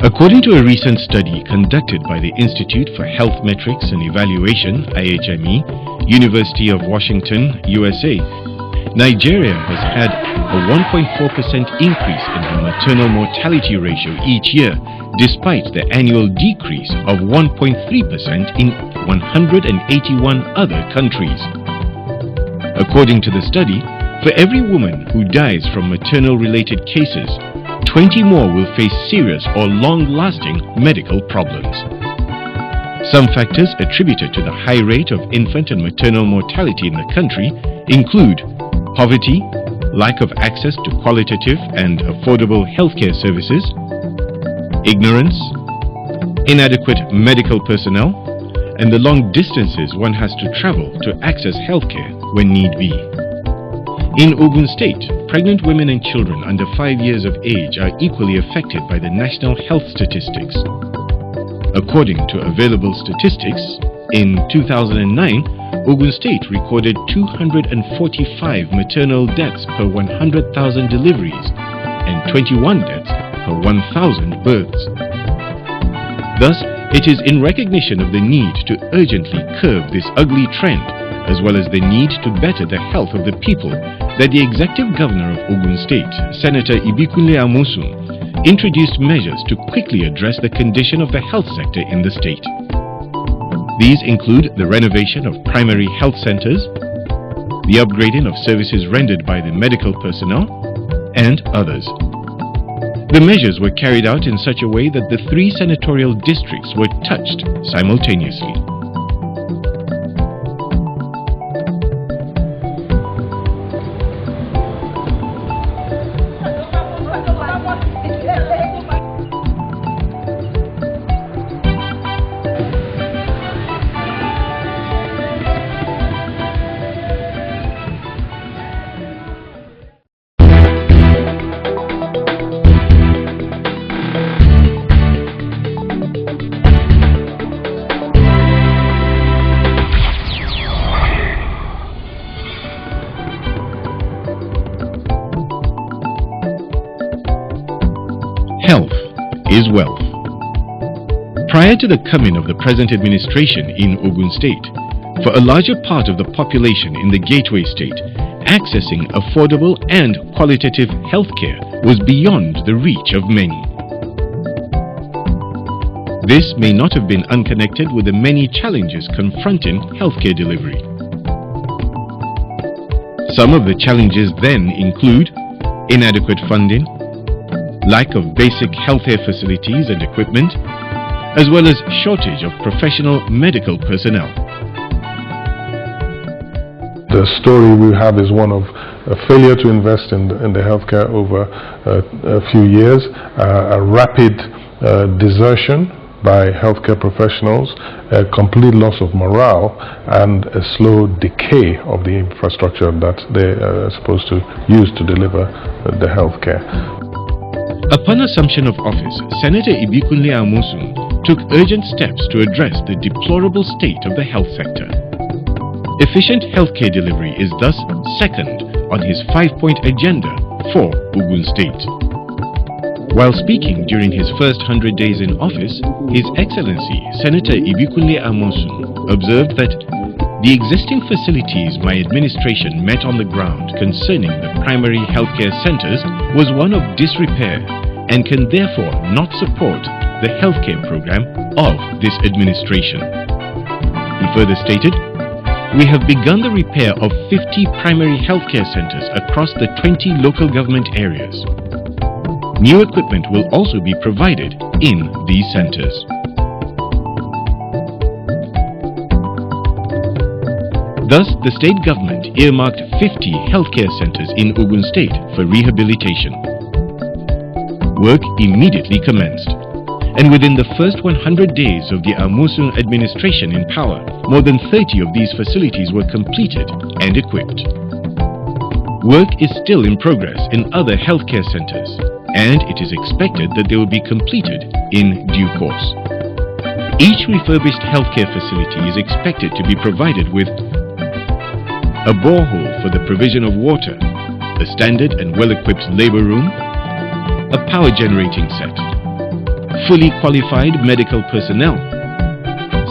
According to a recent study conducted by the Institute for Health Metrics and Evaluation, IHME, University of Washington, USA, Nigeria has had a 1.4% increase in the maternal mortality ratio each year, despite the annual decrease of 1.3% in 181 other countries. According to the study, for every woman who dies from maternal-related cases, 20 more will face serious or long-lasting medical problems. Some factors attributed to the high rate of infant and maternal mortality in the country include poverty, lack of access to qualitative and affordable healthcare services, ignorance, inadequate medical personnel, and the long distances one has to travel to access healthcare when need be. In Ogun State, pregnant women and children under 5 years of age are equally affected by the national health statistics. According to available statistics, in 2009, Ogun State recorded 245 maternal deaths per 100,000 deliveries and 21 deaths per 1,000 births. Thus, it is in recognition of the need to urgently curb this ugly trend, as well as the need to better the health of the people, that the Executive Governor of Ogun State, Senator Ibikunle Amosun, introduced measures to quickly address the condition of the health sector in the state. These include the renovation of primary health centers, the upgrading of services rendered by the medical personnel, and others. The measures were carried out in such a way that the 3 senatorial districts were touched simultaneously. Health is wealth. Prior to the coming of the present administration in Ogun State, for a larger part of the population in the Gateway State, accessing affordable and qualitative healthcare was beyond the reach of many. This may not have been unconnected with the many challenges confronting healthcare delivery. Some of the challenges then include inadequate funding, lack of basic healthcare facilities and equipment, as well as shortage of professional medical personnel. The story we have is one of a failure to invest in the healthcare over a few years, a rapid desertion by healthcare professionals, a complete loss of morale, and a slow decay of the infrastructure that they are supposed to use to deliver the healthcare. Upon assumption of office, Senator Ibikunle Amosun took urgent steps to address the deplorable state of the health sector. Efficient healthcare delivery is thus second on his 5-point agenda for Ogun State. While speaking during his first 100 days in office, His Excellency Senator Ibikunle Amosun observed that the existing facilities my administration met on the ground concerning the primary healthcare centers was one of disrepair and can therefore not support the healthcare program of this administration. He further stated, "We have begun the repair of 50 primary healthcare centers across the 20 local government areas. New equipment will also be provided in these centers." Thus, the state government earmarked 50 healthcare centers in Ogun State for rehabilitation. Work immediately commenced, and within the first 100 days of the Amosun administration in power, more than 30 of these facilities were completed and equipped. Work is still in progress in other healthcare centers, and it is expected that they will be completed in due course. Each refurbished healthcare facility is expected to be provided with a borehole for the provision of water, a standard and well-equipped labor room, a power generating set, fully qualified medical personnel,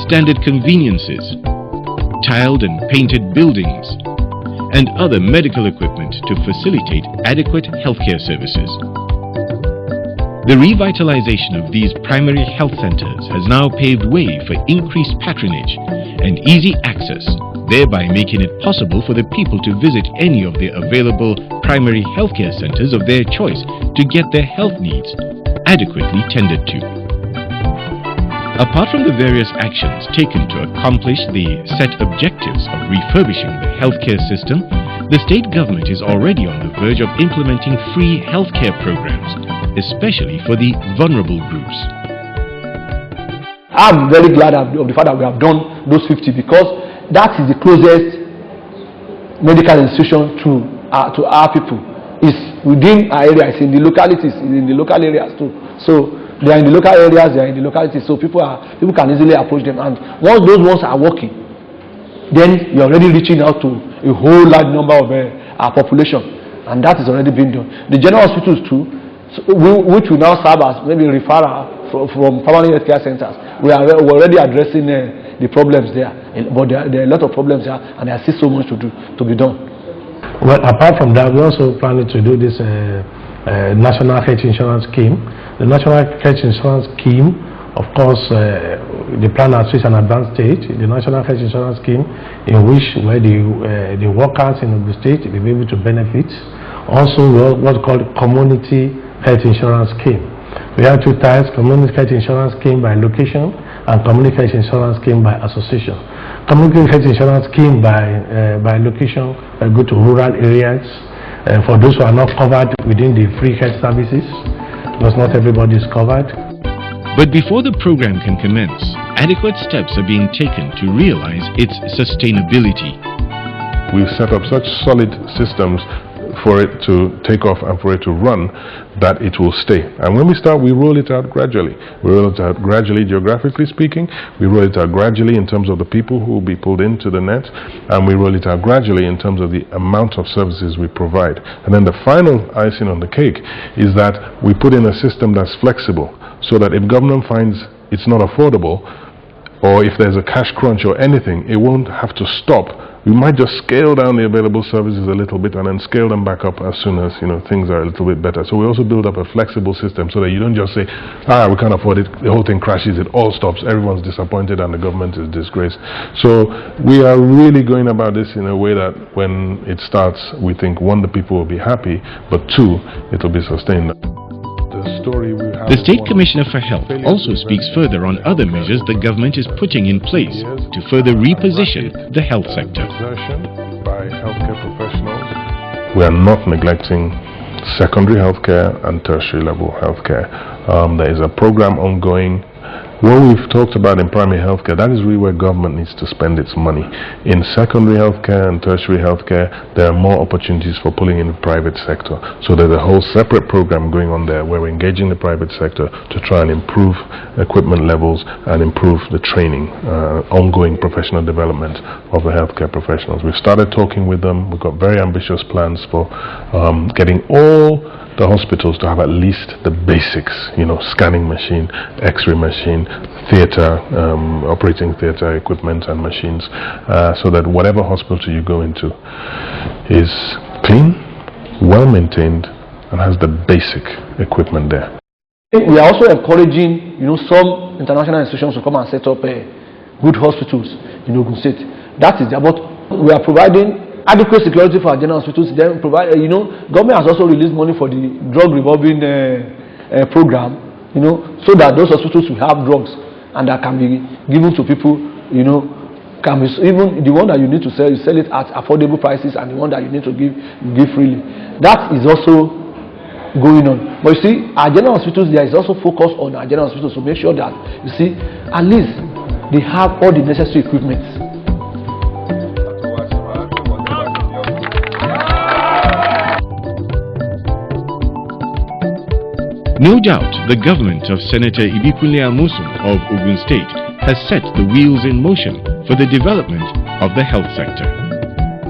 standard conveniences, tiled and painted buildings, and other medical equipment to facilitate adequate healthcare services. The revitalization of these primary health centers has now paved way for increased patronage and easy access, thereby making it possible for the people to visit any of the available primary healthcare centers of their choice to get their health needs adequately tended to. Apart from the various actions taken to accomplish the set objectives of refurbishing the healthcare system, the state government is already on the verge of implementing free healthcare programs, especially for the vulnerable groups. I'm very glad of the fact that we have done those 50, because that is the closest medical institution to our people. It's within our area, it's in the localities, in the local areas too. So they are in the local areas, they are in the localities, so people can easily approach them. And once those ones are working, then you're already reaching out to a whole large number of our population, and that is already being done. The general hospitals too, which will now serve as maybe referral from permanent healthcare centers, we're already addressing the problems there, but there are a lot of problems there, and there is still so much to be done. Well, apart from that, we're also planning to do this National Health Insurance Scheme. The National Health Insurance Scheme, of course, the plan has reached an advanced stage. The National Health Insurance Scheme, in which where the workers in the state will be able to benefit. Also, what's called Community Health Insurance Scheme. We have two types: Community Health Insurance Scheme by location and Community Health Insurance Scheme by association. Community Health Insurance Scheme by location go to rural areas. For those who are not covered within the free health services, because not everybody is covered. But before the program can commence, adequate steps are being taken to realize its sustainability. We've set up such solid systems for it to take off and for it to run that it will stay. And when we start, we roll it out gradually. We roll it out gradually geographically speaking, we roll it out gradually in terms of the people who will be pulled into the net, and we roll it out gradually in terms of the amount of services we provide. And then the final icing on the cake is that we put in a system that's flexible, so that if government finds it's not affordable, or if there's a cash crunch or anything, it won't have to stop. We might just scale down the available services a little bit and then scale them back up as soon as things are a little bit better. So we also build up a flexible system so that you don't just say, we can't afford it, the whole thing crashes, it all stops, everyone's disappointed and the government is disgraced. So we are really going about this in a way that when it starts, we think, one, the people will be happy, but two, it will be sustained. The State Commissioner for Health also speaks further on other measures the government is putting in place to further reposition the health sector. By healthcare professionals. We are not neglecting secondary healthcare and tertiary level healthcare. There is a program ongoing. What we've talked about in primary healthcare, that is really where government needs to spend its money. In secondary healthcare and tertiary healthcare, there are more opportunities for pulling in the private sector. So there's a whole separate program going on there where we're engaging the private sector to try and improve equipment levels and improve the training, ongoing professional development of the healthcare professionals. We've started talking with them. We've got very ambitious plans for getting all the hospitals to have at least the basics, scanning machine, x-ray machine, theater, operating theater equipment and machines, so that whatever hospital you go into is clean, well maintained, and has the basic equipment there. We are also encouraging, some international institutions to come and set up good hospitals in Ogun State. That is about, we are providing adequate security for our general hospitals. Then provide, government has also released money for the drug revolving program, so that those hospitals will have drugs and that can be given to people, can be even the one that you need to sell, you sell it at affordable prices, and the one that you need to give freely. That is also going on. But you see, our general hospitals, there is also focus on our general hospitals to make sure that, at least they have all the necessary equipment. No doubt, the government of Senator Ibikunle Amosun of Ogun State has set the wheels in motion for the development of the health sector.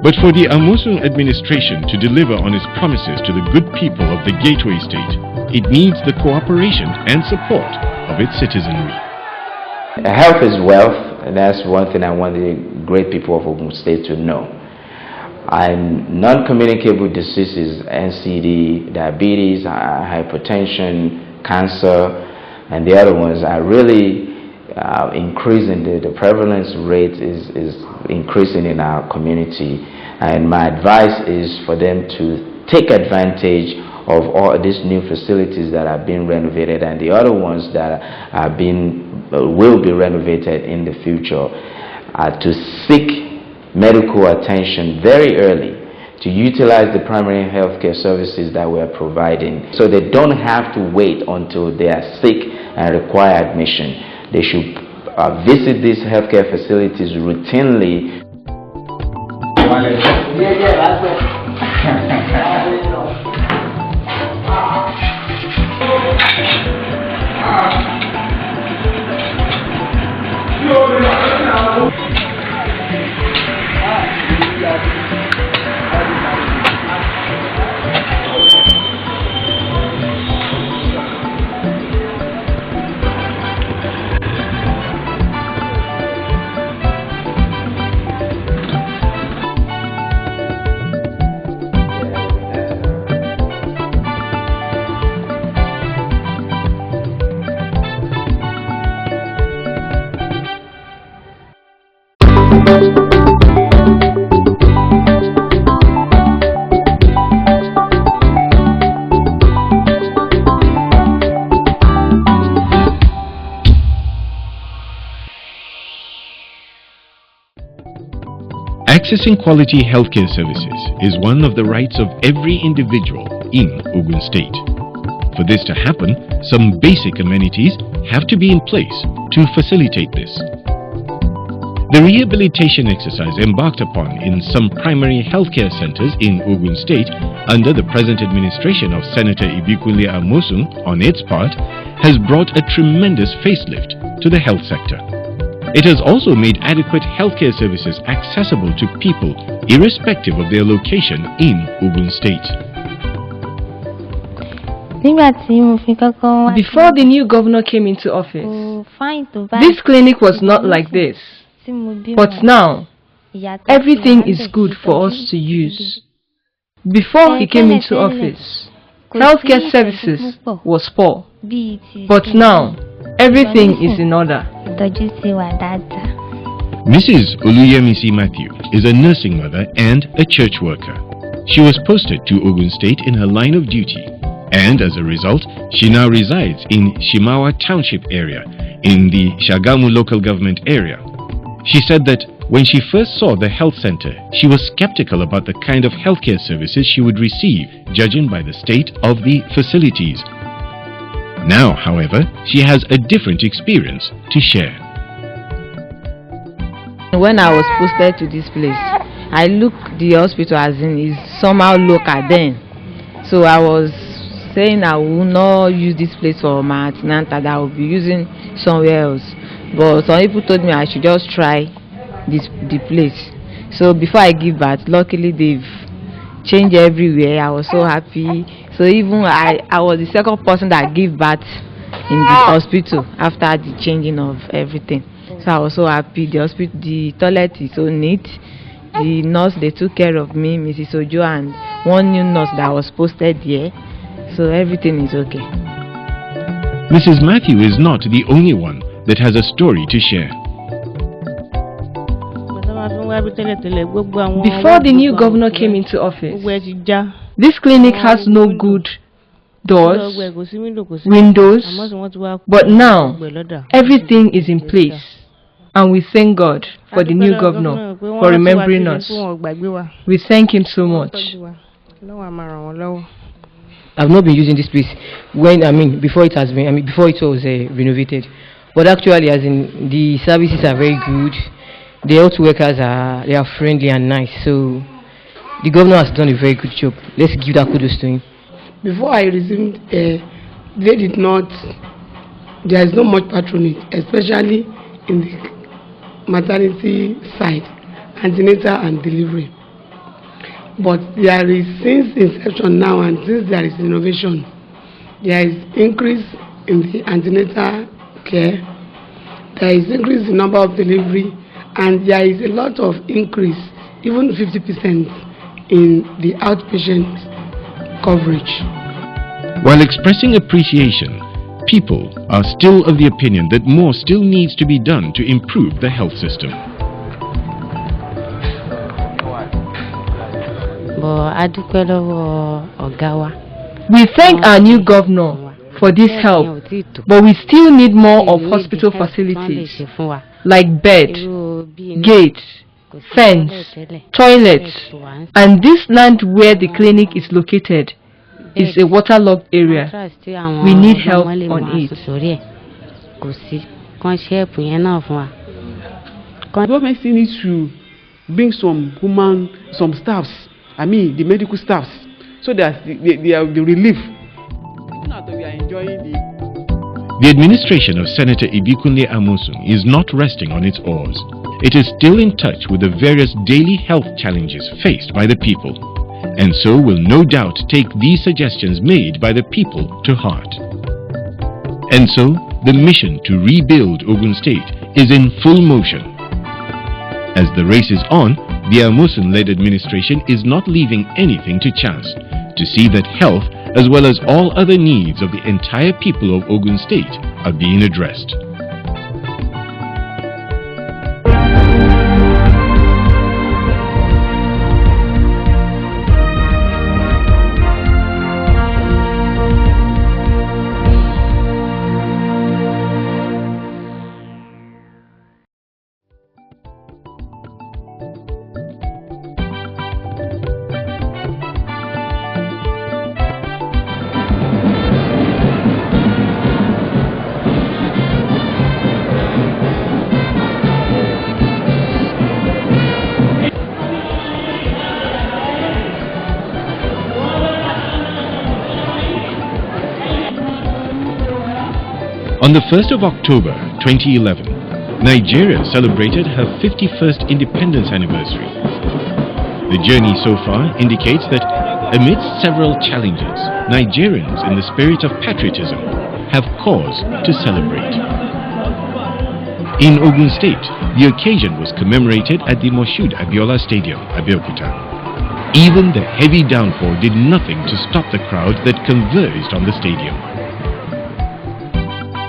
But for the Amosun administration to deliver on its promises to the good people of the Gateway State, it needs the cooperation and support of its citizenry. Health is wealth, and that's one thing I want the great people of Ogun State to know. And non-communicable diseases, NCD, diabetes, hypertension, cancer, and the other ones are really increasing. The prevalence rate is increasing in our community. And my advice is for them to take advantage of all these new facilities that are being renovated and the other ones that will be renovated in the future, to seek medical attention very early, to utilize the primary healthcare services that we're providing, so they don't have to wait until they are sick and require admission. They should visit these healthcare facilities routinely. Accessing quality healthcare services is one of the rights of every individual in Ogun State. For this to happen, some basic amenities have to be in place to facilitate this. The rehabilitation exercise embarked upon in some primary healthcare centers in Ogun State under the present administration of Senator Ibikunle Amosun on its part has brought a tremendous facelift to the health sector. It has also made adequate healthcare services accessible to people irrespective of their location in Ogun State. Before the new governor came into office, this clinic was not like this. But now, everything is good for us to use. Before he came into office, healthcare services was poor. But now, everything is in order. Mrs. Oluyemisi Matthew is a nursing mother and a church worker. She was posted to Ogun State in her line of duty, and as a result, she now resides in Shimawa Township area in the Shagamu local government area. She said that when she first saw the health center, she was skeptical about the kind of healthcare services she would receive, judging by the state of the facilities. Now, however, she has a different experience to share. When I was posted to this place, I looked the hospital as in is somehow local then. So I was saying I will not use this place for my antenatal, that I will be using somewhere else. But some people told me I should just try the place. So before I give birth, luckily they've changed everywhere. I was so happy. So even I was the second person that gave birth in the hospital after the changing of everything. So I was so happy. The hospital, the toilet is so neat. The nurse, they took care of me, Mrs. Ojo, and one new nurse that was posted here. So everything is okay. Mrs. Matthew is not the only one that has a story to share. Before the new governor came into office, this clinic has no good doors, windows, but now everything is in place. And we thank God for the new governor for remembering us. We thank him so much. I've not been using this place before it was renovated. But actually, as in, the services are very good. The health workers are friendly and nice. So the governor has done a very good job. Let's give that kudos to him. Before I resumed, there is not much patronage, especially in the maternity side, antenatal and delivery. But there is, since inception now and since there is innovation, there is increase in the antenatal care. There is increase in number of delivery, and there is a lot of increase, even 50% in the outpatient coverage. While expressing appreciation, people are still of the opinion that more still needs to be done to improve the health system. We thank our new governor for this help, but we still need more of hospital facilities like bed, gates, fence, toilets, and this land where the clinic is located is a waterlogged area. We need help on it. Government still needs to bring some staffs, the medical staffs, so that they are the relief. We are enjoying The administration of Senator Ibikunle Amosun is not resting on its oars. It is still in touch with the various daily health challenges faced by the people, and so will no doubt take these suggestions made by the people to heart. And so, the mission to rebuild Ogun State is in full motion. As the race is on, the Amosun-led administration is not leaving anything to chance to see that health, as well as all other needs of the entire people of Ogun State, are being addressed. On the 1st of October 2011, Nigeria celebrated her 51st independence anniversary. The journey so far indicates that amidst several challenges, Nigerians in the spirit of patriotism have cause to celebrate. In Ogun State, the occasion was commemorated at the Moshood Abiola Stadium, Abeokuta. Even the heavy downpour did nothing to stop the crowd that converged on the stadium.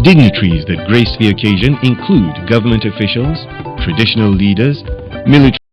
Dignitaries that graced the occasion include government officials, traditional leaders, military